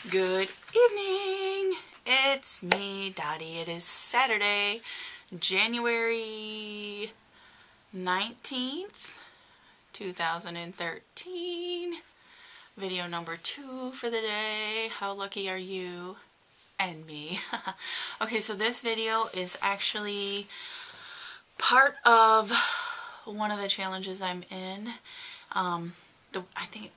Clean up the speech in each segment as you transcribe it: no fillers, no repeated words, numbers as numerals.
Good evening. It's me, Dottie. It is Saturday, January 19th, 2013. Video number 2 for the day. How lucky are you and me? Okay, so this video is actually part of one of the challenges I'm in. I think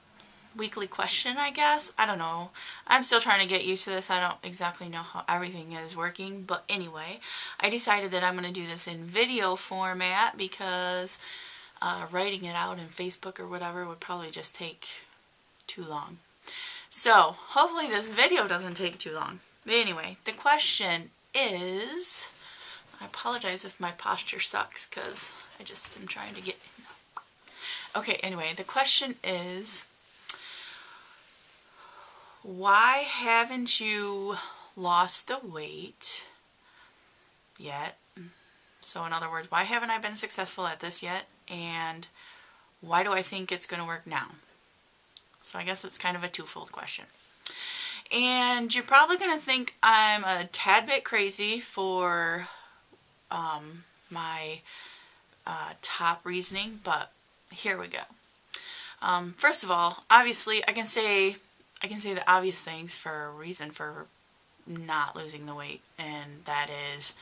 weekly question, I guess. I don't know. I'm still trying to get used to this. I don't exactly know how everything is working. But anyway, I decided that I'm going to do this in video format because writing it out in Facebook or whatever would probably just take too long. So hopefully this video doesn't take too long. But anyway, the question is, I apologize if my posture sucks because I just am trying to get... Okay, anyway, the question is, why haven't you lost the weight yet? So in other words, why haven't I been successful at this yet? And why do I think it's going to work now? So I guess it's kind of a twofold question. And you're probably going to think I'm a tad bit crazy for my top reasoning, but here we go. First of all, obviously I can say the obvious things for a reason for not losing the weight, and that is,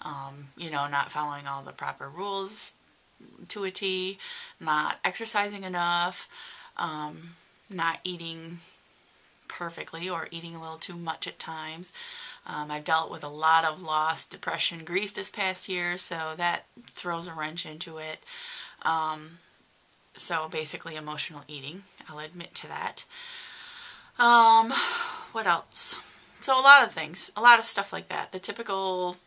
not following all the proper rules to a T, not exercising enough, not eating perfectly or eating a little too much at times. I've dealt with a lot of loss, depression, grief this past year, so that throws a wrench into it. So basically emotional eating, I'll admit to that. What else? So a lot of things, a lot of stuff like that. The typical,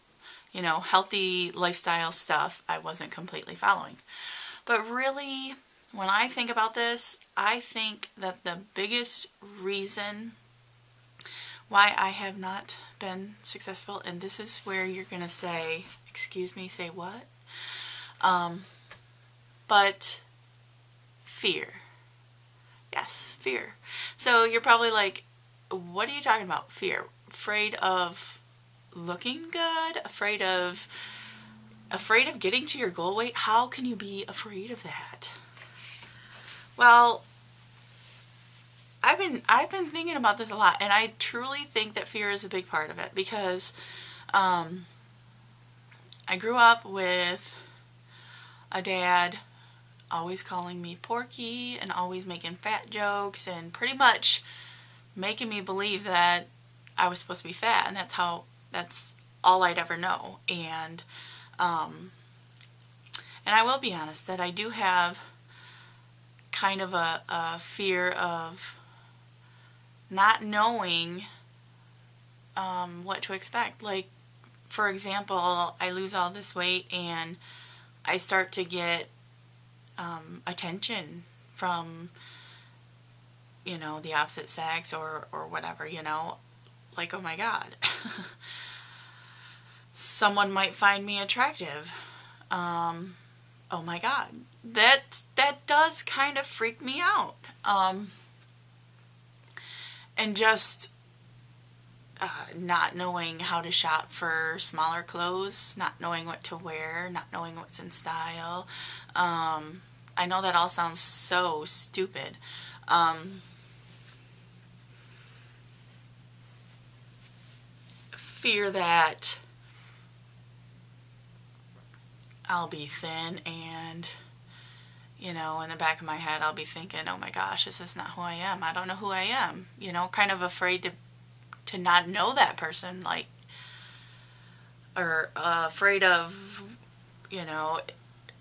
healthy lifestyle stuff I wasn't completely following. But really, when I think about this, I think that the biggest reason why I have not been successful, and this is where you're going to say, excuse me, say what? But fear. Yes, fear. So you're probably like, what are you talking about? Fear. Afraid of looking good? Afraid of getting to your goal weight? How can you be afraid of that? Well, I've been thinking about this a lot, and I truly think that fear is a big part of it because I grew up with a dad always calling me Porky and always making fat jokes and pretty much making me believe that I was supposed to be fat, and that's all I'd ever know. And I will be honest that I do have kind of a fear of not knowing what to expect. Like, for example, I lose all this weight and I start to get attention from, the opposite sex or whatever, like, oh my God, someone might find me attractive. Oh my God, that does kind of freak me out. And just not knowing how to shop for smaller clothes, not knowing what to wear, not knowing what's in style. I know that all sounds so stupid. Fear that I'll be thin and, in the back of my head I'll be thinking, oh my gosh, this is not who I am. I don't know who I am. Kind of afraid to not know that person, like, or afraid of,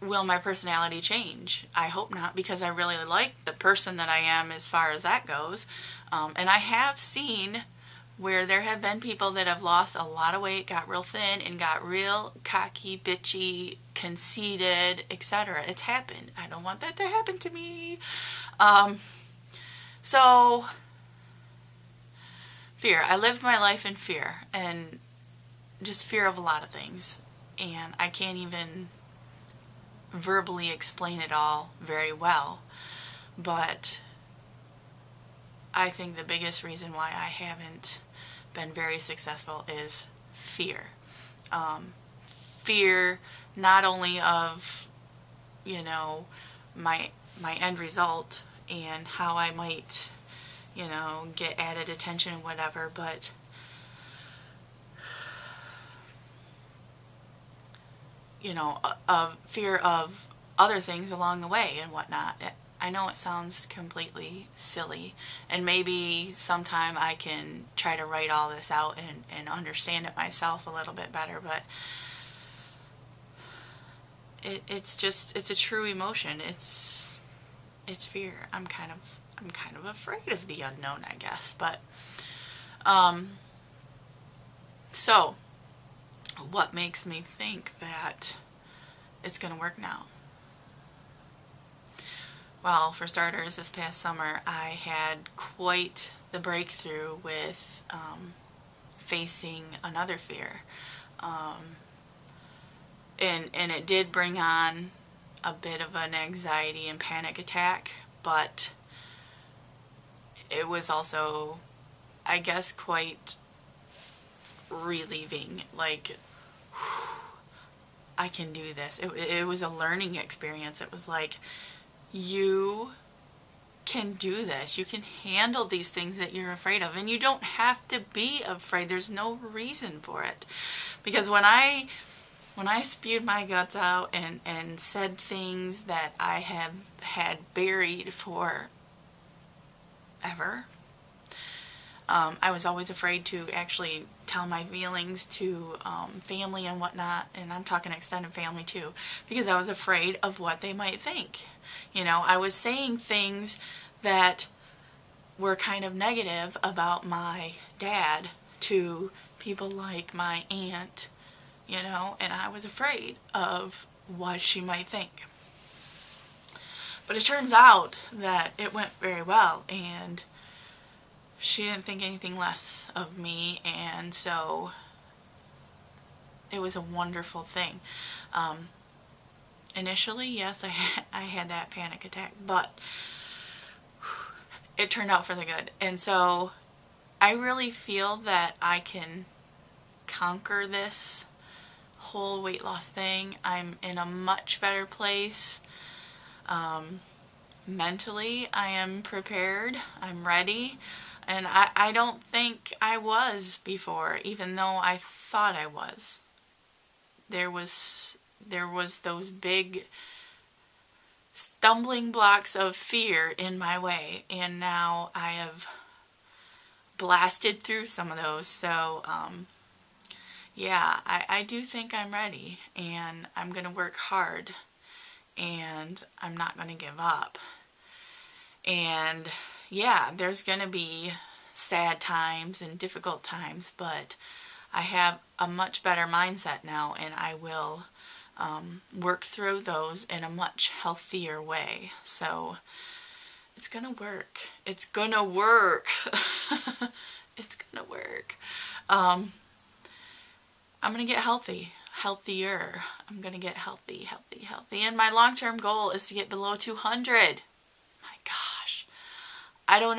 will my personality change? I hope not, because I really like the person that I am as far as that goes. And I have seen where there have been people that have lost a lot of weight, got real thin, and got real cocky, bitchy, conceited, etc. It's happened. I don't want that to happen to me. So, fear. I lived my life in fear, and just fear of a lot of things. And I can't even verbally explain it all very well, but I think the biggest reason why I haven't been very successful is fear. Fear not only of, you know, my end result and how I might, you know, get added attention and whatever, but you know, of fear of other things along the way and whatnot. I know it sounds completely silly, and maybe sometime I can try to write all this out and understand it myself a little bit better, but it's a true emotion. It's fear. I'm kind of afraid of the unknown, I guess. But so what makes me think that it's going to work now? Well, for starters, this past summer I had quite the breakthrough with facing another fear. And it did bring on a bit of an anxiety and panic attack, but it was also, I guess, quite relieving. Like, I can do this. It was a learning experience. It was like, you can do this. You can handle these things that you're afraid of, and you don't have to be afraid. There's no reason for it. Because when I spewed my guts out and said things that I have had buried for ever, I was always afraid to actually tell my feelings to family and whatnot, and I'm talking extended family too, because I was afraid of what they might think. You know, I was saying things that were kind of negative about my dad to people like my aunt, you know, and I was afraid of what she might think. But it turns out that it went very well, and she didn't think anything less of me, and so it was a wonderful thing. Initially, yes, I had that panic attack, but it turned out for the good. And so I really feel that I can conquer this whole weight loss thing. I'm in a much better place. Mentally, I am prepared. I'm ready. And I don't think I was before, even though I thought I was. There was those big stumbling blocks of fear in my way, and now I have blasted through some of those. So yeah, I do think I'm ready, and I'm going to work hard, and I'm not going to give up. And yeah, there's going to be sad times and difficult times, but I have a much better mindset now, and I will work through those in a much healthier way. So it's gonna work. It's gonna work. It's gonna work. I'm gonna get healthier. I'm gonna get healthy. And my long-term goal is to get below 200. My gosh, I don't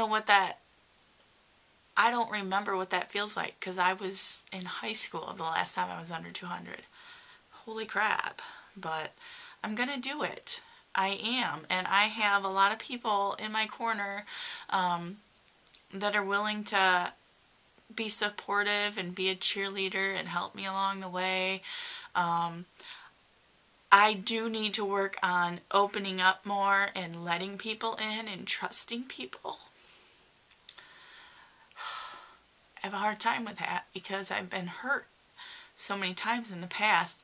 remember what that feels like, because I was in high school the last time I was under 200. Holy crap. But I'm gonna do it. I am. And I have a lot of people in my corner that are willing to be supportive and be a cheerleader and help me along the way. I do need to work on opening up more and letting people in and trusting people. I have a hard time with that because I've been hurt so many times in the past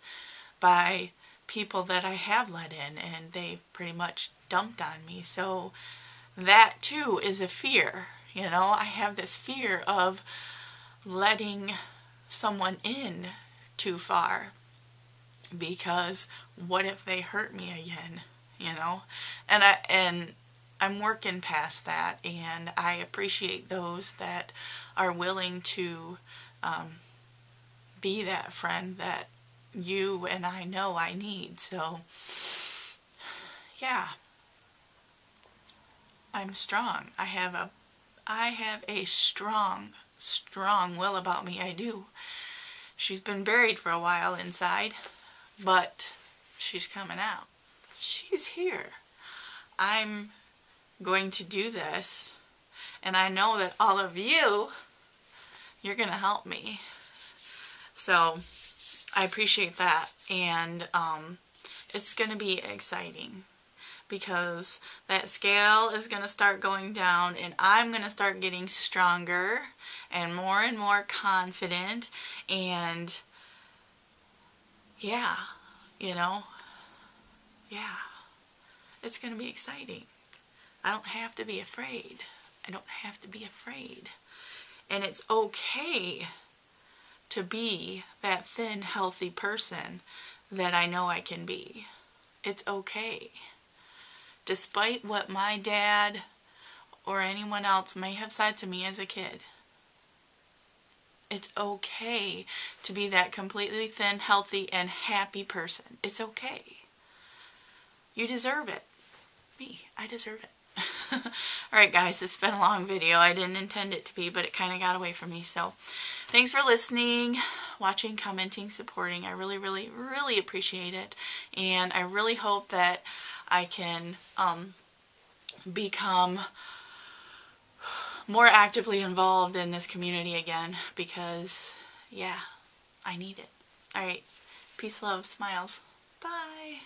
by people that I have let in, and they pretty much dumped on me. So that too is a fear. You know, I have this fear of letting someone in too far, because what if they hurt me again, you know? And I'm working past that, and I appreciate those that are willing to be that friend that you and I know I need. So yeah, I'm strong. I have I have a strong, strong will about me. I do. She's been buried for a while inside, but she's coming out. She's here. I'm going to do this, and I know that all of you, you're going to help me. So I appreciate that, and it's going to be exciting because that scale is going to start going down, and I'm going to start getting stronger and more confident, and yeah, you know, yeah, it's going to be exciting. I don't have to be afraid. I don't have to be afraid. And it's okay to be that thin, healthy person that I know I can be. It's okay. Despite what my dad or anyone else may have said to me as a kid, it's okay to be that completely thin, healthy, and happy person. It's okay. You deserve it. Me, I deserve it. Alright guys, it's been a long video. I didn't intend it to be, but it kind of got away from me. So thanks for listening, watching, commenting, supporting. I really, really, really appreciate it. And I really hope that I can become more actively involved in this community again, because yeah, I need it. Alright, peace, love, smiles. Bye.